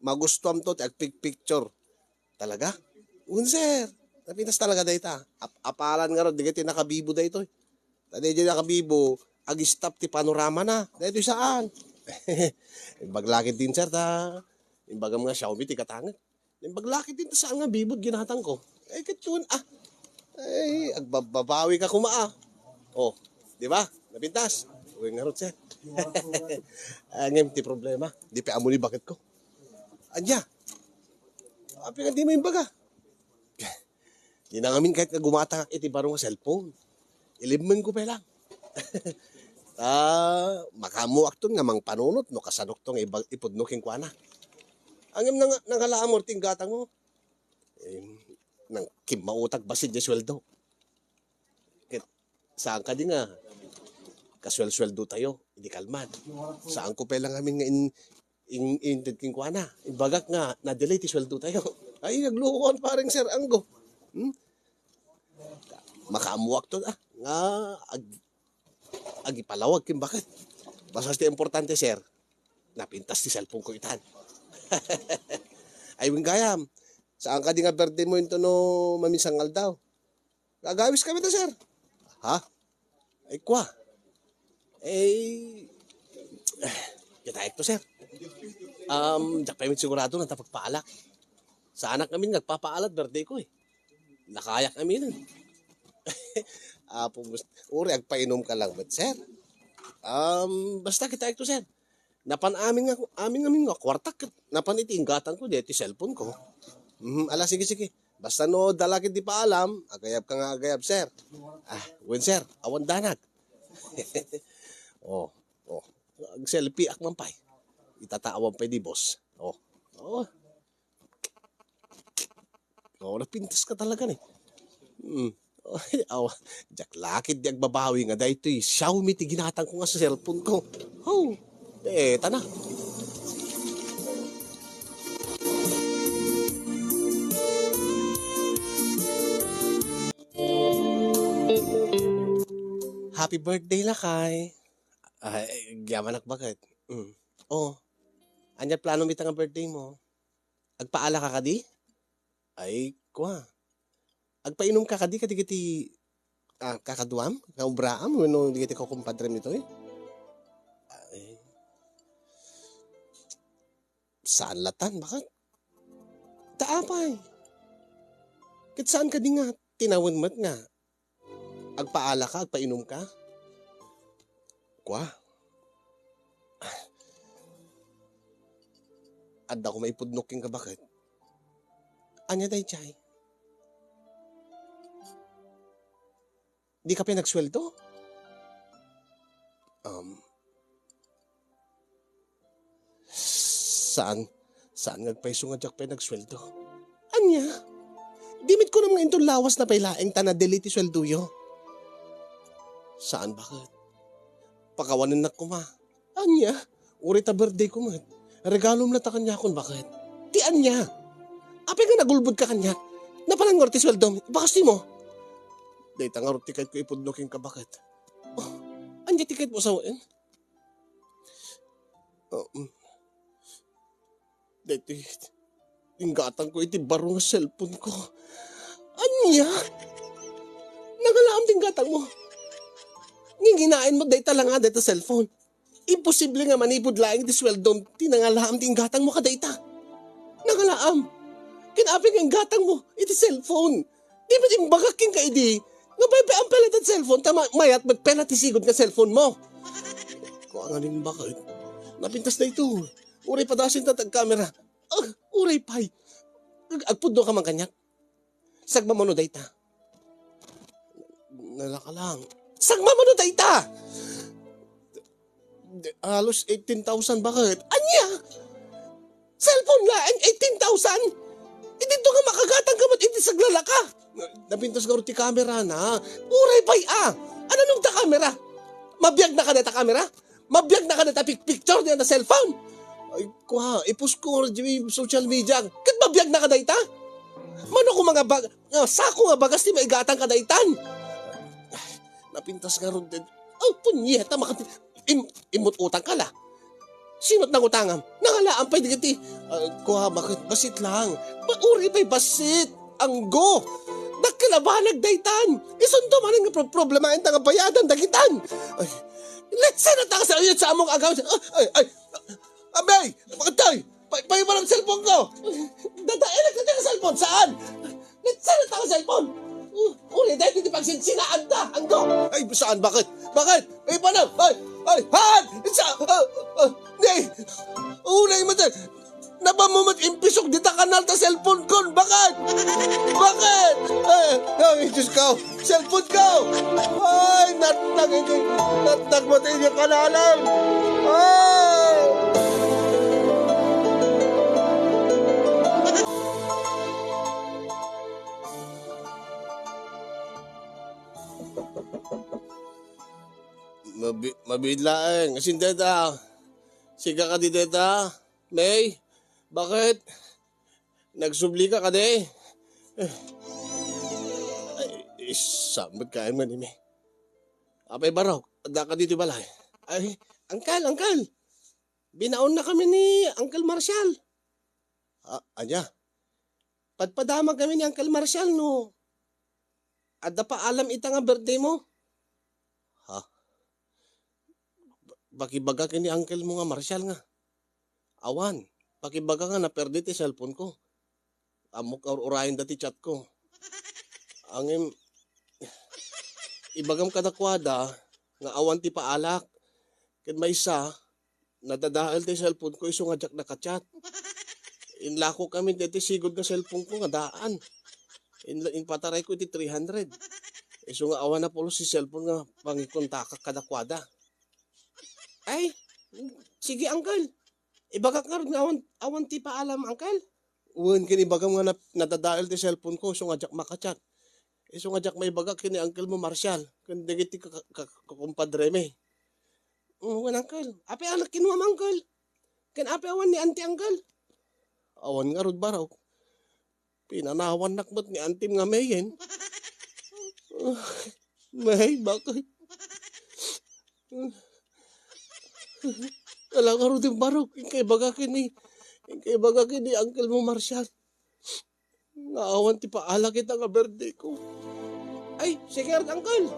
Magustuhan to, picture. Talaga? Sir. Napintas talaga deta. Apalan nga ron, di ka nakabibo da ito. Tadi dyan nakabibo, ag-stop ti panorama na. Dito saan? Baglakit din, Sir, ta. Imbagam nga Xiaomi, ti katangan. Baglakit din ta saan nga bibod ginatang ko. Ay, katun, Ay, agbabawi ka kumaa. Di ba? Napintas. Uy nga ron, Sir. Ang empty problema. Di pa amo ni bakit ko. Anya. Api nga di mo yung baga. Di na ngamin kahit nga gumata iti barong nga cellphone. Ilimman ko pa lang. Makamuak to nga mang panunot no kasanok to nga ipudnuking kwa na. Angim nang nangalaan mo ting gatang mo. Nang kimautag basid di sweldo. Saan ka di nga kaswel-sweldo tayo, hindi kalman. Saan ko pelang amin nga intid king kwa na. Ibagak nga na-delay ti sweldo tayo. Ay naglukuan parang Sir Anggo. Makamuak to nga agipalawag kin bakit. Basta ti importante Sir, napintas ti cellphone ko itan. Ay gayam. Saan ka di nga birthday mo ito no mamisangal daw? Gagawis kami to Sir. Ha? Ay kwa. Kita to Sir. Diyak pa sigurado na tapagpaalak. Sa anak namin nagpapaalat birthday ko eh. Nakayak namin. Uri, agpainom ka lang. But sir, basta kita to Sir. Napan amin nga kwartak. Napan itinggatan ko dito cellphone ko. Ala, sige. Basta no, dalakit di pa alam. Agayab ka nga agayab Sir. Win Sir, awan danag. Selfie akman pay. Itataawan pa di boss. Napintas ka talaga ni. Jak lakit di agbabawi nga dahil ito'y Xiaomi ti ginatang ko nga sa cellphone ko. Tana. Happy birthday lakay. Yaman bakit? Anya plano mitang ang birthday mo? Agpaala ka kadi? Ay, kwa. Agpainom ka kadi kati kakaduam? Kaubraam? Wano di kati ko kumpadrem nito eh? Ay. Saan latan? Bakit? Taapay. Kit saan ka di nga? Tinawin mat nga. Agpaala ka? Agpainom ka? Kwa. Adda ko maipudnoking ka bakit? Anya day chay? Di ka pinagsweldo? Saan ngagpaiso nga jak pinagsweldo? Anya? Dimit ko naman itong lawas na pailaeng tanadeliti sweldo yo. Saan bakit? Pakawanin na ko ma. Anya? Uri ta birthday ko man. Regalo mo na ta kanya akong bakit? Ti anya? Apay nga nagulbod ka kanya? Napanangor ti sweldo. Bakas ti mo? Day tangarot tiket ko ipudnoking ka bakit? Anya tiket mo sa uin? Day ingatan ko iti baro nga cellphone ko. Anya? Nagalaam tinggatang mo. Nginginain mo day talanga dito cellphone. Imposible nga manipod laing di sweldo tinangalaam tinggatang mo kadayta. Nagalaam. Kinapi nga gatang mo iti cellphone. Di ba timbagaking ka idi? Nga bebe ang pelat at cellphone tama mayat ba't pelat isigod nga cellphone mo? Kung ang aning bakit? Napintas na ito. Uray padasin tatag camera. Uray pay. Agpudno ka man kanyak. Sagma mo no dayta. Nalaka lang. Sagma mo no dayta! Halos 18,000 bakit? Anya? Cellphone nga, 18,000? Dito nga makagatang ka ba't iti saglalaka? Napintas ka rin ti camera na. Uray pay Ano nung ta camera? Mabiyag na ka na ta camera? Mabiyag na ka na ta picture niya na cellphone? Ay kuha, ipus ko rin social media. Kat mabiyag na ka na ita? Mano ko mga sako nga bagas ni maigatang ka na itan? Napintas ka rin din. Punyeta, imut utang ka la. Sinot nang utangam? Nangalaan pa'y digiti. Kuha, bakit basit lang? Mauri pa'y basit. Anggo. Nakalabanag daytan. Isundo man ang problema ang tanga bayadan dagitan. Ay, let's say na tanga sa uyot sa among agaw. Abay, bakit tayo? Payo mo ng cellphone ko. Dadaelag na tayo cellphone. Saan? Let's say na tanga cellphone. Uri, dahil hindi pagsinsinaan ta. Anggo. Ay, saan? Bakit? Ay, paano? Han! Hindi! Unay mo tayo. Nabamumat impisok di ta kanal ta cellphone kon. Bakit? Bakit? Ay, Diyos ko. Cellphone ko. Ay, natnag mo tayo yung kanalan. Ay! Mabidlaeng. Asin deta. Siga ka di deta. May, bakit? Nagsubli ka de? Ay, samad ka man ni May. Apay baraw, ada ka dito balay. Ay, angkal. Binaon na kami ni Uncle Marshall. Anya? Padpadama kami ni Uncle Marshall, no? Ada pa alam ita nga birthday mo? Ha? Bakibaga kini Uncle mo nga Marshall nga. Awan, pakibaga nga naperdi ti cellphone ko. Amok urahin dati chat ko. Angin, ibagam kadakwada, nga awan ti paalak. Ken may isa, nadadahal ti cellphone ko, iso nga jak nakachat. Inlako kami dati sigod nga cellphone ko nga daan. Inpataray ko iti 300. Iso nga awan na polo si cellphone nga pangikontakak kadakwada. Ay, sige uncle. Ibagak nga rin awan ti paalam, uncle. Uwan kini bagam nga nadadael ti cellphone ko, so nga jak makachat. So nga jak may bagak kini uncle mo Marshall. Kung digiti kakumpadre me. Uwan uncle. Ape anak kinuha uncle. Ken ape awan ni auntie uncle. Awan nga rod baraw. Pinanawan nakmat ni auntie nga mayen. May bakit? Alang nga rin barok, kay baga kini Uncle mo Marshall. Naawan ti paala kita nga birthday ko. Ay, sige Uncle.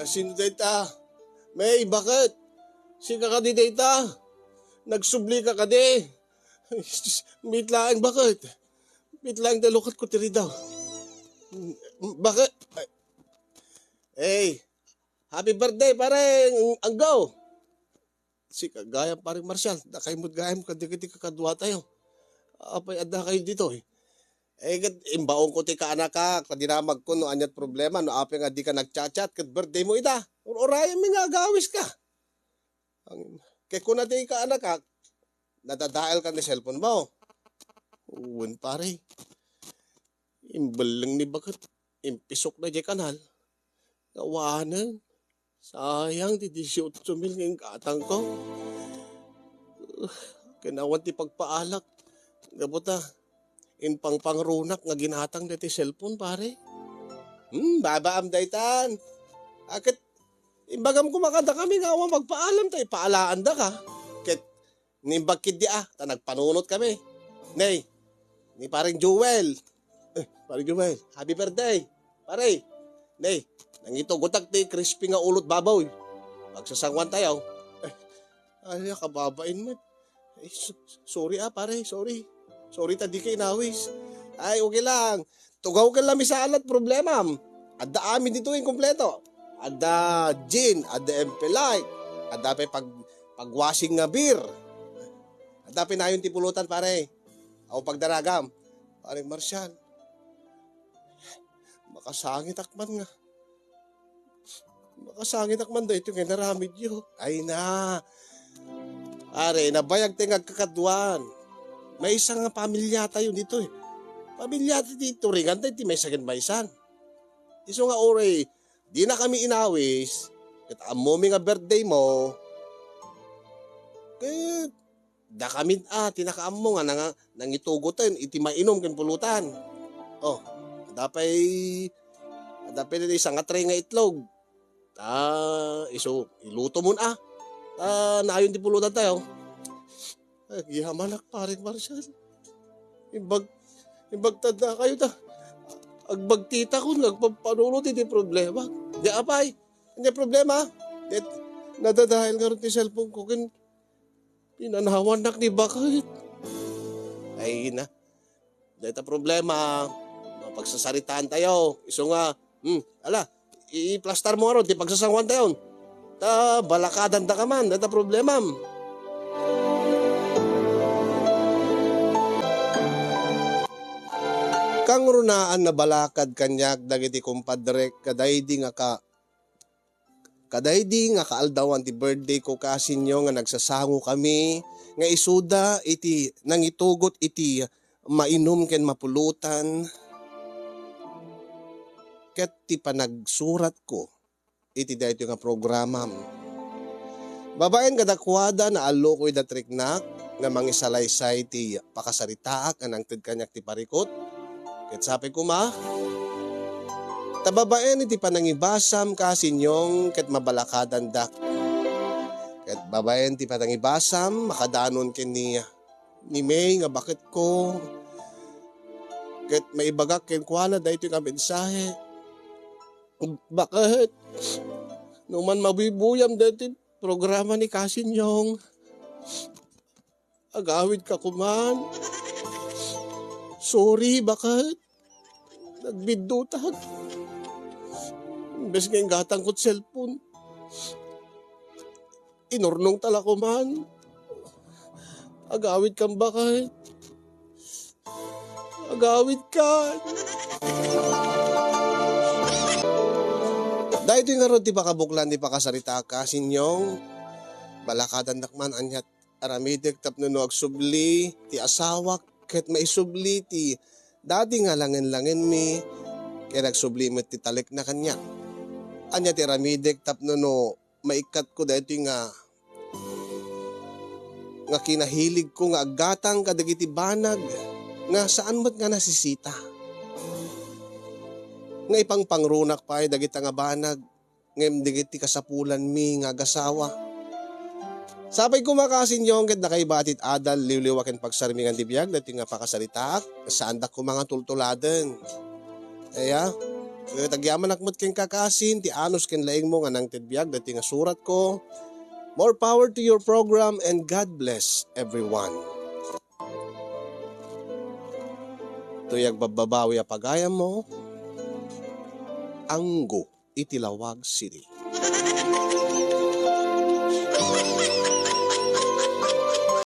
Sino data? May, bakit? Sika ka di data? Nagsubli ka di? Mitlaan, bakit? Mitlaan dalukot ko tiri daw. Bakit? Hey, happy birthday pare, ang go. Sika gaya pare Marshall, nakaimod gayam kadi-kadi kakadwa tayo. Apay adda kayo dito eh. Imbaong ko ti ka anak ka, kadinamag ko no anyat problema, no ape nga di ka nagchat-chat, kat birthday mo ita. Urayan mi nga gawis ka. Kaya kung natin ka anak ka, nadadael ka ni cellphone mo. Uwan pare. Imbal lang ni bakit. Impisok na di kanal. Kawanan. Sayang, di 18 mil ngayong katang ko. Kinawan ti pagpaalak. Gabuta. Pangrunak nga ginatang dati cellphone pare. Babaam daytan. Akit imbagam ko makada kami nga awa magpaalam tayo. Paalaan da ka. Ket nimbagkid di ta nagpanunot kami. Nay, ni paring Joel. Paring Joel, happy birthday. Pare. Nay, nangito gutak ti crispy nga ulot babaw. Pagsasangwan tayo. Ay, kababain mo. Sorry pare, sorry. Sorry ta di kay nawis. Ay, okay lang. Tugaw ka lang misalat problema. Adda amin dito yung kompleto. Adda gin, adda empelite, adda pa pagwashing nga beer. Adda pinayon ti pulutan pare. Ako pagdaragam. Pare Marshall. Makasangit akman nga. Makasangit akman da ito nga naramid yun. Ay na. Pare, nabayag tingag kakadwan. May isang nga pamilya tayo dito eh. Pamilya dito rin, antay ti may sagad maisan. Iso nga ore, di na kami inawis, at amo nga birthday mo, kaya da kami tinakaam mo nga nangitugutan, iti mainom kan pulutan. Oh, dapay na isang nga tray nga itlog. Iso, iluto mo na. Naayon ti pulutan tayo. Gihamanak paring Marshall. Imbagtad na kayo ta. Agbagtita ko, nagpapanunod, hindi problema. Di apay, hindi problema. Det, nadadahil nga rin ti cellphone ko, pinanawanak ni bakit? Ay na, dito problema, mapagsasaritaan tayo, iso nga, ala, i-plaster mo ron, di pagsasangwan tayo, balakadan da ka man, dito problema. Kang runaan na balakad kanyak dagiti kumpadre kadaydi nga kaaldawan ti birthday ko kasinyo nga nagsasango kami nga isuda iti nangitugot iti mainom ken mapulutan ket ti panagsurat ko iti dayto nga programa. Babaen kadakwada na allo ko'y datriknak nga mangisalaysay ti pakasaritaak nga nangted kanyak ti parikot. Ket sabi ko tababaen iti panangibasam kasinyong ket mabalakadan dak. Ket babaen ti panangibasam makadanon ken ni May nga bakit ko. Ket maibagak ken kuana dayto nga mensahe. Bakit? Numan mabibuyam dayto programa ni kasinyong. Agawid ka kuman. Sorry, bakit? Nagbidutag. Imbes nga yung gatang ko't cellphone. Inurnong tala ko man. Agawid kang bakit? Agawid ka. Dahil ito nga ron, di pa kabuklan, di pa kasarita ka, sinyong balakadan nakman, anyat aramidek tapno agsubli, ti asawak, ket maisubli ti dati nga langin-langin mi kaya nagsubli mo ti talik na kanya. Anya ti ramidek tapno maikat ko dahito nga kinahilig ko nga agatang kadagiti banag nga saan mo't nga nasisita. Nga ipang pangrunak pa ay dagita nga banag ngem digiti kasapulan mi nga gasawa. Sabay ko makasinyo ket nakaibatit adal liwliwaken pagsarmingan ti biag dati nga pakasaritaak saan dak ko mga tultuladen. Kaya tagyaman akmot ken kakasin ti anos ken laing mo nga nangted biag dati nga surat ko. More power to your program and God bless everyone. Tuyag bababawi a pagayam mo. Anggo Itilawag City.